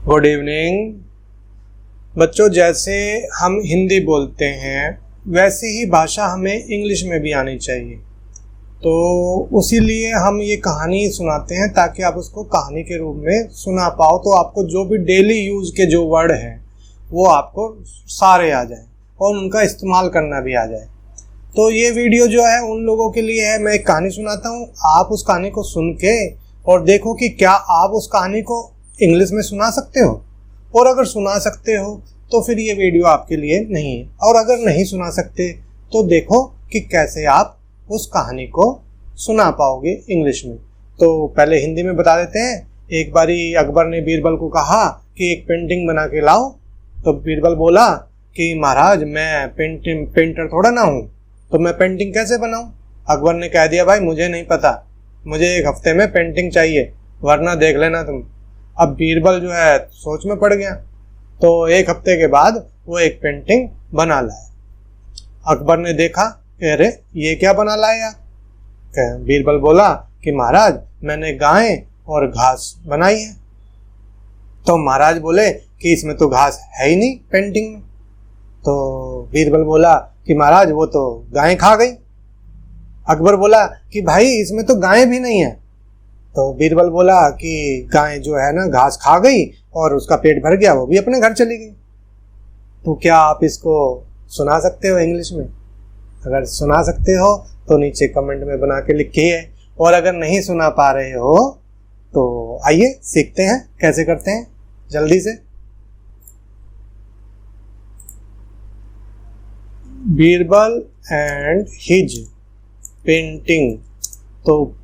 Good evening बच्चों। जैसे हम हिंदी बोलते हैं वैसे ही भाषा हमें इंग्लिश में भी आनी चाहिए। तो उसी लिए हम ये कहानी सुनाते हैं ताकि आप उसको कहानी के रूप में सुना पाओ, तो आपको जो भी डेली यूज के जो वर्ड हैं वो आपको सारे आ जाएं और उनका इस्तेमाल करना भी आ जाए। तो ये वीडियो जो है उन लोगों के लिए है। मैं एक कहानी सुनाता हूँ, आप उस कहानी को सुन के और देखो कि क्या आप उस कहानी को इंग्लिश में सुना सकते हो, और अगर सुना सकते हो तो फिर ये वीडियो आपके लिए नहीं है। और अगर नहीं सुना सकते तो देखो कि कैसे आप उस कहानी को सुना पाओगे इंग्लिश में। तो पहले हिंदी में बता देते हैं। एक बारी अकबर ने बीरबल को कहा कि एक पेंटिंग बना के लाओ। तो बीरबल बोला कि महाराज मैं पेंटर थोड़ा ना हूँ, तो मैं पेंटिंग कैसे बनाऊँ। अकबर ने कह दिया भाई मुझे नहीं पता, मुझे एक हफ्ते में पेंटिंग चाहिए, वरना देख लेना तुम। अब बीरबल जो है सोच में पड़ गया, तो एक हफ्ते के बाद वो एक पेंटिंग बना लाया। अकबर ने देखा कि अरे ये क्या बना लाया। बीरबल बोला कि महाराज मैंने गाय और घास बनाई है। तो महाराज बोले कि इसमें तो घास है ही नहीं पेंटिंग में। तो बीरबल बोला कि महाराज वो तो गाय खा गई। अकबर बोला कि भाई इसमें तो गाय भी नहीं है। तो बीरबल बोला कि गाय जो है ना घास खा गई और उसका पेट भर गया, वो भी अपने घर चली गई। तो क्या आप इसको सुना सकते हो इंग्लिश में? अगर सुना सकते हो तो नीचे कमेंट में बना के लिखिए, और अगर नहीं सुना पा रहे हो तो आइए सीखते हैं कैसे करते हैं जल्दी से। Birbal and his painting. तो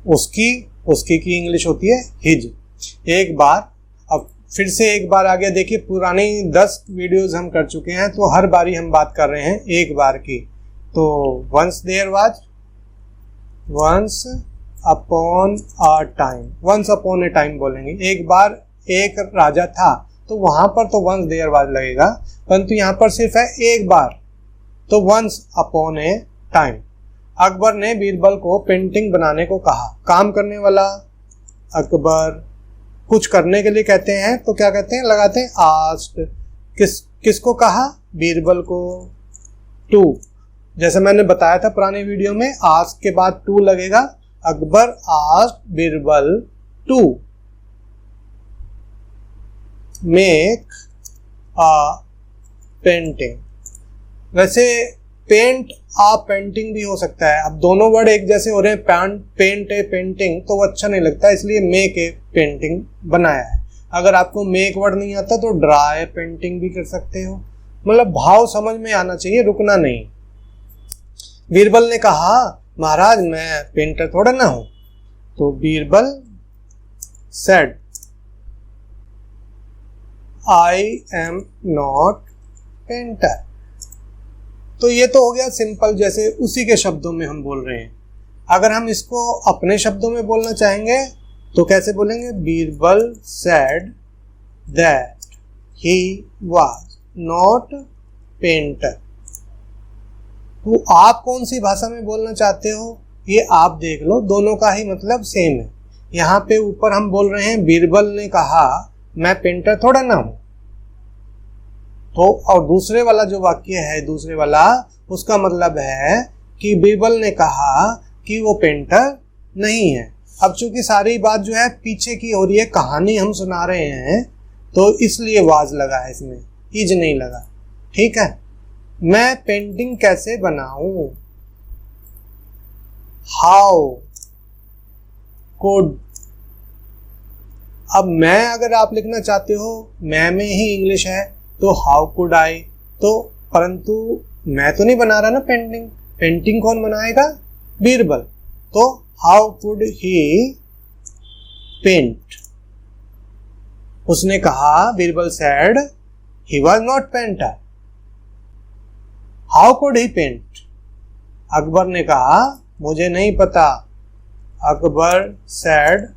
उसकी की इंग्लिश होती है हिज। एक बार, अब फिर से एक बार आगे देखिए, पुरानी 10 वीडियोस हम कर चुके हैं, तो हर बारी हम बात कर रहे हैं एक बार की। तो once there was, once upon a time, once upon a time बोलेंगे। एक बार एक राजा था, तो वहां पर तो वंस देयर वाज लगेगा, परंतु यहाँ पर सिर्फ है एक बार, तो once upon a time. Akbar ने बीरबल को पेंटिंग बनाने को कहा। काम करने वाला अकबर, कुछ करने के लिए कहते हैं तो क्या कहते हैं, लगाते हैं आस्क्ड। किसको कहा? बीरबल को। टू, जैसे मैंने बताया था पुराने वीडियो में, आस्क के बाद टू लगेगा। Akbar asked Birbal to make a painting. वैसे पेंट आ पेंटिंग भी हो सकता है। अब दोनों वर्ड एक जैसे हो रहे हैं, पेंट ए पेंटिंग, तो वो अच्छा नहीं लगता, इसलिए मेक ए पेंटिंग बनाया है। अगर आपको मेक वर्ड नहीं आता तो ड्रा ए पेंटिंग भी कर सकते हो। मतलब भाव समझ में आना चाहिए, रुकना नहीं। बीरबल ने कहा महाराज मैं पेंटर थोड़ा ना हूं। तो Birbal said I am not painter. तो ये तो हो गया सिंपल, जैसे उसी के शब्दों में हम बोल रहे हैं। अगर हम इसको अपने शब्दों में बोलना चाहेंगे तो कैसे बोलेंगे? Birbal said that he was not painter. तो आप कौन सी भाषा में बोलना चाहते हो ये आप देख लो, दोनों का ही मतलब सेम है। यहाँ पे ऊपर हम बोल रहे हैं बीरबल ने कहा मैं पेंटर थोड़ा ना हूं। तो और दूसरे वाला जो वाक्य है, दूसरे वाला, उसका मतलब है कि बीरबल ने कहा कि वो पेंटर नहीं है। अब चूंकि सारी बात जो है पीछे की हो रही है, कहानी हम सुना रहे हैं, तो इसलिए वाज लगा है इसमें, इज नहीं लगा। ठीक है। मैं पेंटिंग कैसे बनाऊं? How could. अब मैं अगर आप लिखना चाहते हो, मैं में ही इंग्लिश है, तो हाउ कुड आई। तो परंतु मैं तो नहीं बना रहा ना पेंटिंग, पेंटिंग कौन बनाएगा? बीरबल। तो हाउ कुड ही पेंट। उसने कहा, Birbal said he was not painter. How could he paint. Akbar ने कहा मुझे नहीं पता। Akbar said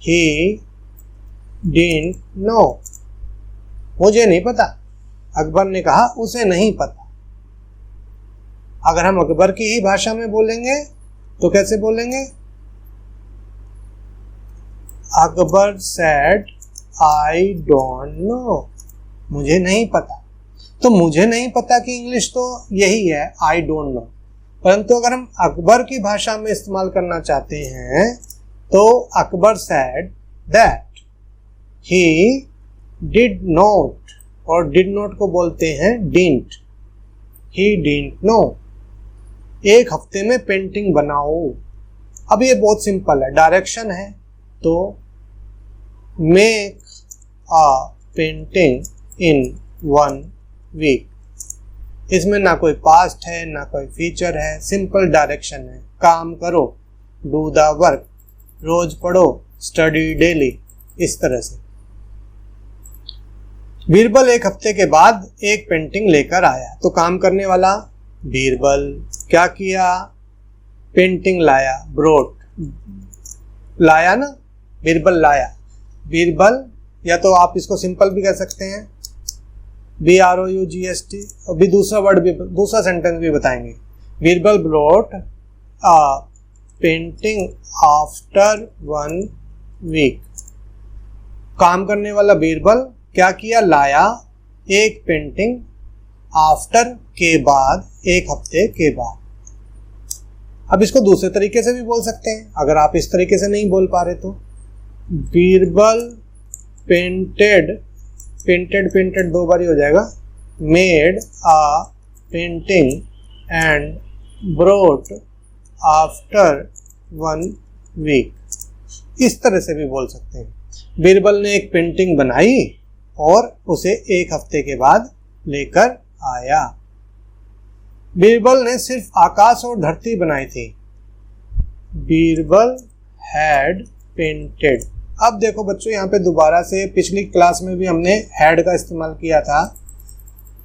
he didn't know. मुझे नहीं पता। अकबर ने कहा उसे नहीं पता। अगर हम अकबर की ही भाषा में बोलेंगे तो कैसे बोलेंगे? Akbar said I don't know, मुझे नहीं पता। तो मुझे नहीं पता कि इंग्लिश तो यही है, आई डोंट नो। परंतु अगर हम अकबर की भाषा में इस्तेमाल करना चाहते हैं तो Akbar said that he did not, और डिड नॉट को बोलते हैं डिडंट, ही डिडंट नो। एक हफ्ते में पेंटिंग बनाओ। अब ये बहुत सिंपल है, डायरेक्शन है, तो make a painting in 1 week. इसमें ना कोई पास्ट है ना कोई फ्यूचर है, सिंपल डायरेक्शन है, काम करो, डू द वर्क, रोज पढ़ो, स्टडी डेली, इस तरह से। बीरबल एक हफ्ते के बाद एक पेंटिंग लेकर आया, तो काम करने वाला बीरबल क्या किया, पेंटिंग लाया, ब्रोट, लाया ना, बीरबल लाया। बीरबल, या तो आप इसको सिंपल भी कह सकते हैं, BROUGST, अभी दूसरा वर्ड भी, दूसरा सेंटेंस भी बताएंगे। Birbal brought a painting after 1 week. काम करने वाला बीरबल क्या किया, लाया एक पेंटिंग, आफ्टर के बाद, एक हफ्ते के बाद। अब इसको दूसरे तरीके से भी बोल सकते हैं, अगर आप इस तरीके से नहीं बोल पा रहे तो। बीरबल पेंटेड, पेंटेड पेंटेड 2 बार ही हो जाएगा, made a painting and brought after 1 week. इस तरह से भी बोल सकते हैं। बीरबल ने एक पेंटिंग बनाई और उसे एक हफ्ते के बाद लेकर आया। बीरबल ने सिर्फ आकाश और धरती बनाई थी। Birbal had painted. अब देखो बच्चों, यहाँ पे दोबारा से पिछली क्लास में भी हमने हैड का इस्तेमाल किया था,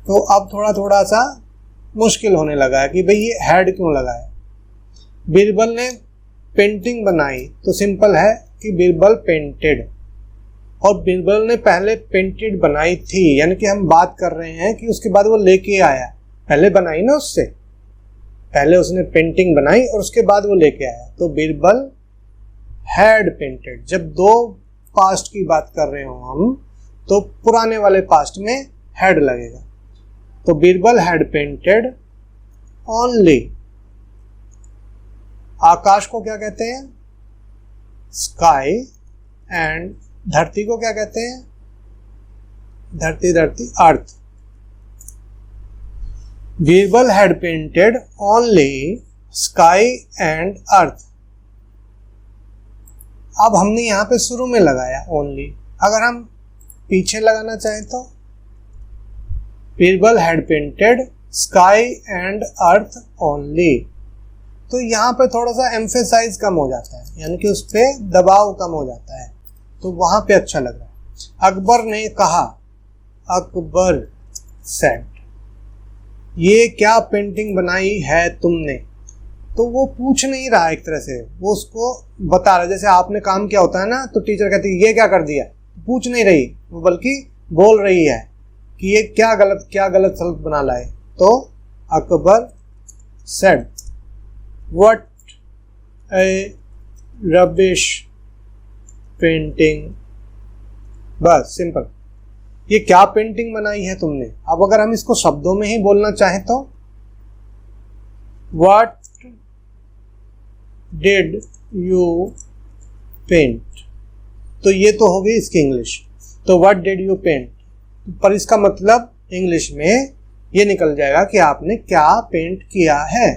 तो अब थोड़ा सा मुश्किल होने लगा है कि भाई ये हैड क्यों लगा है। बीरबल ने पेंटिंग बनाई, तो सिंपल है कि बीरबल पेंटेड, और बीरबल ने पहले पेंटेड बनाई थी, यानी कि हम बात कर रहे हैं कि उसके बाद वो लेके आया। पहले बनाई ना उससे, पहले उसने पेंटिंग बनाई और उसके बाद वो लेके आया, तो बीरबल हैड पेंटेड। जब 2 पास्ट की बात कर रहे हो हम, तो पुराने वाले पास्ट में हैड लगेगा। तो बीरबल हैड पेंटेड ओनली। आकाश को क्या कहते हैं, स्काई, एंड धरती को क्या कहते हैं, धरती, earth. Birbal had painted only sky and earth. अब हमने यहां पे शुरू में लगाया ओनली, अगर हम पीछे लगाना चाहें तो Birbal had painted sky and earth only. तो यहाँ पे थोड़ा सा एम्फेसाइज कम हो जाता है, यानी कि उस पर दबाव कम हो जाता है, तो वहां पे अच्छा लग रहा है। अकबर ने कहा, अकबर सेड, ये क्या पेंटिंग बनाई है तुमने। तो वो पूछ नहीं रहा, एक तरह से वो उसको बता रहा है। जैसे आपने काम किया होता है ना, तो टीचर कहती है ये क्या कर दिया, पूछ नहीं रही वो, बल्कि बोल रही है कि ये क्या गलत सलत बना लाए। तो Akbar said, what A rubbish painting. बस सिंपल, ये क्या पेंटिंग बनाई है तुमने। अब अगर हम इसको शब्दों में ही बोलना चाहें तो व्हाट डिड यू पेंट, तो ये तो हो गई इसकी इंग्लिश। तो व्हाट डिड यू पेंट, पर इसका मतलब इंग्लिश में ये निकल जाएगा कि आपने क्या पेंट किया है।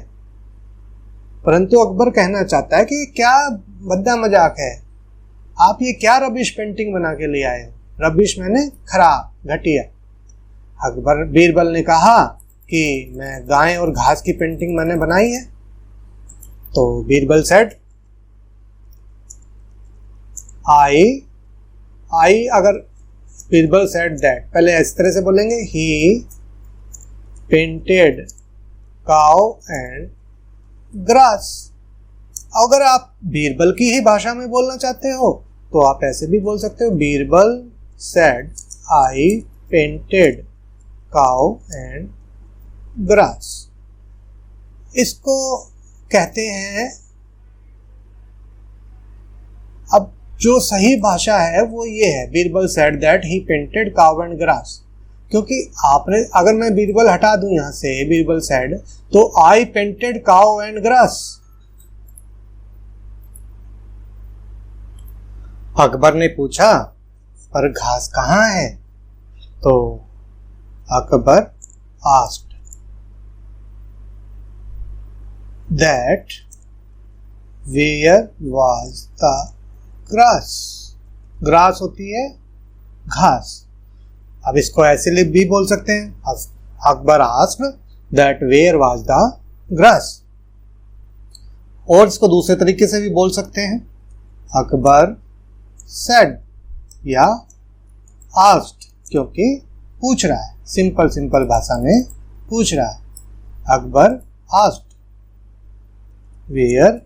परंतु अकबर कहना चाहता है कि क्या भद्दा मजाक है, आप ये क्या रबिश पेंटिंग बना के ले आए हो। रबिश मैंने खराब, घटिया। अकबर, बीरबल ने कहा कि मैं गाय और घास की पेंटिंग मैंने बनाई है। तो बीरबल सेड, आई अगर बीरबल सेड दैट, पहले इस तरह से बोलेंगे, ही पेंटेड काउ एंड ग्रास। अगर आप बीरबल की ही भाषा में बोलना चाहते हो तो आप ऐसे भी बोल सकते हो, Birbal said I painted cow and grass. इसको कहते हैं, अब जो सही भाषा है वो ये है, Birbal said that he painted cow and grass. क्योंकि आपने, अगर मैं बीरबल हटा दूं यहां से, बीरबल सेड, तो I painted cow and grass. Akbar ने पूछा पर घास कहाँ है? तो Akbar asked that where was the grass. Grass होती है घास। अब इसको ऐसे भी बोल सकते हैं, Akbar asked that where was the grass. और इसको दूसरे तरीके से भी बोल सकते हैं, अकबर सेड या आस्क्ड, क्योंकि पूछ रहा है, सिंपल भाषा में पूछ रहा है। Akbar asked where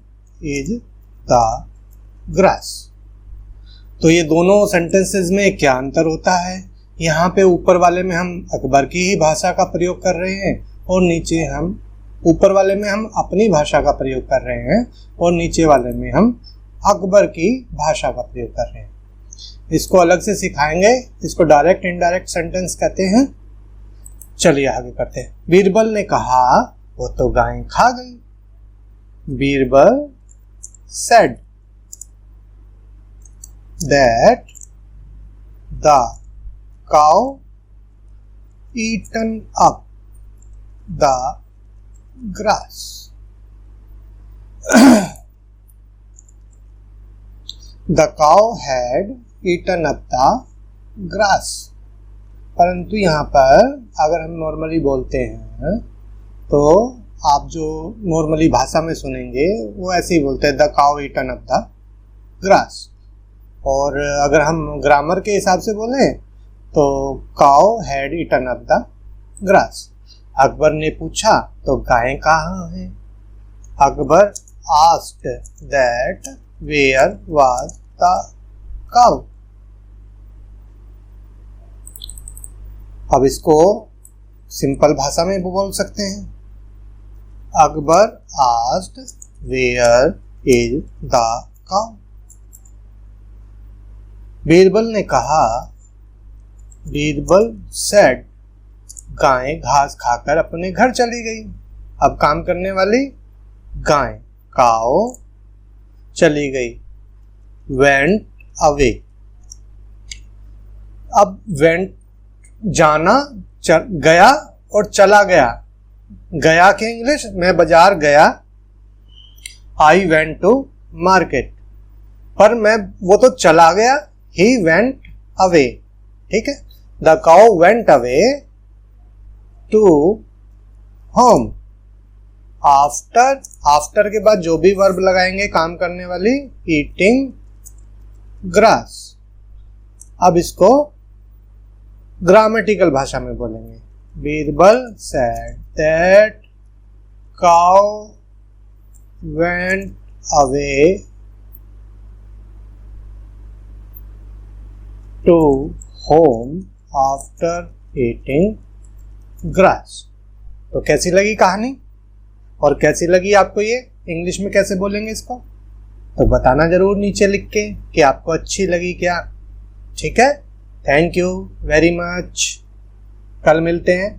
is the grass. तो ये दोनों सेंटेंसेस में क्या अंतर होता है? यहाँ पे ऊपर वाले में हम अकबर की ही भाषा का प्रयोग कर रहे हैं और नीचे हम, ऊपर वाले में हम अपनी भाषा का प्रयोग कर रहे हैं और नीचे वाले में हम अकबर की भाषा का प्रयोग कर रहे हैं। इसको अलग से सिखाएंगे, इसको डायरेक्ट इनडायरेक्ट सेंटेंस कहते हैं। चलिए आगे करते हैं। बीरबल ने कहा वो तो गाय खा गई। Birbal said that the cow eaten up the grass. The cow had eaten up the grass. परंतु यहाँ पर अगर हम नॉर्मली बोलते हैं तो आप जो नॉर्मली भाषा में सुनेंगे वो ऐसे ही बोलते हैं, the cow eaten up the grass. और अगर हम ग्रामर के हिसाब से बोलें तो cow had eaten up the grass. Akbar ने पूछा तो गाय कहाँ है? Akbar asked that where was the cow. अब इसको सिंपल भाषा में बोल सकते हैं, Akbar asked where is the cow. Birbal ने कहा, बीरबल सेड, गाय घास खाकर अपने घर चली गई। अब काम करने वाली गाय, काओ, चली गई। Went away. अब वेंट जाना, गया और चला गया। गया के इंग्लिश, मैं बाजार गया, आई वेंट टू मार्केट। पर मैं, वो तो चला गया, ही वेंट अवे। ठीक है, the cow went away to home. After, after के बाद जो भी वर्ब लगाएंगे काम करने वाली, ईटिंग ग्रास। अब इसको ग्रामेटिकल भाषा में बोलेंगे। Birbal said that cow went away to home after eating grass. तो कैसी लगी कहानी और कैसी लगी आपको ये? इंग्लिश में कैसे बोलेंगे इसको? तो बताना जरूर नीचे लिख के कि आपको अच्छी लगी क्या। ठीक है, थैंक यू वेरी मच। कल मिलते हैं।